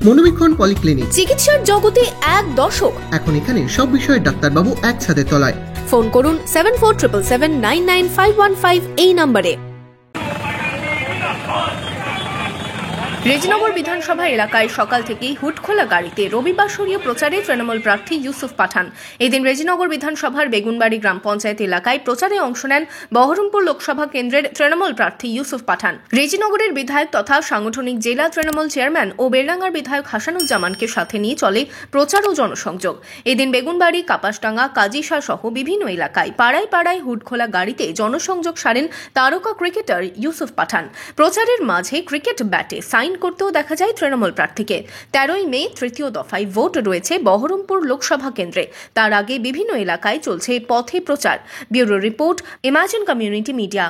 মনোবীক্ষণ polyclinic, চিকিৎসার জগতে এক দশক। এখন এখানে সব বিষয়ে ডাক্তারবাবু একসাথে তলায়। ফোন করুন 7477799515 এই নম্বরে। রেজিনগর বিধানসভা এলাকায় সকাল থেকেই হুটখোলা গাড়িতে রবিবাসরীয় প্রচারে তৃণমূল প্রার্থী ইউসুফ পাঠান। এদিন রেজিনগর বিধানসভার বেগুনবাড়ি গ্রাম পঞ্চায়েত এলাকায় প্রচারে অংশ নেন বহরমপুর লোকসভা কেন্দ্রের তৃণমূল প্রার্থী ইউসুফ পাঠান। রেজিনগরের বিধায়ক তথা সাংগঠনিক জেলা তৃণমূল চেয়ারম্যান ও বেলডাঙ্গার বিধায়ক হাসানুজ্জামানকে সাথে নিয়ে চলে প্রচার ও জনসংযোগ। এদিন বেগুনবাড়ি, কাপাসডাঙ্গা, কাজিসা সহ বিভিন্ন এলাকায় পাড়ায় পাড়ায় হুটখোলা গাড়িতে জনসংযোগ সারেন তারকা ক্রিকেটার ইউসুফ পাঠান। প্রচারের মাঝে ক্রিকেট ব্যাটে সাইন করতেও দেখা যায় তৃণমূল প্রার্থীকে। 13ই মে তৃতীয় দফায় ভোট রয়েছে বহরমপুর লোকসভা কেন্দ্রে। তার আগে বিভিন্ন এলাকায় চলছে পথে প্রচার। Bureau report, imagine community media.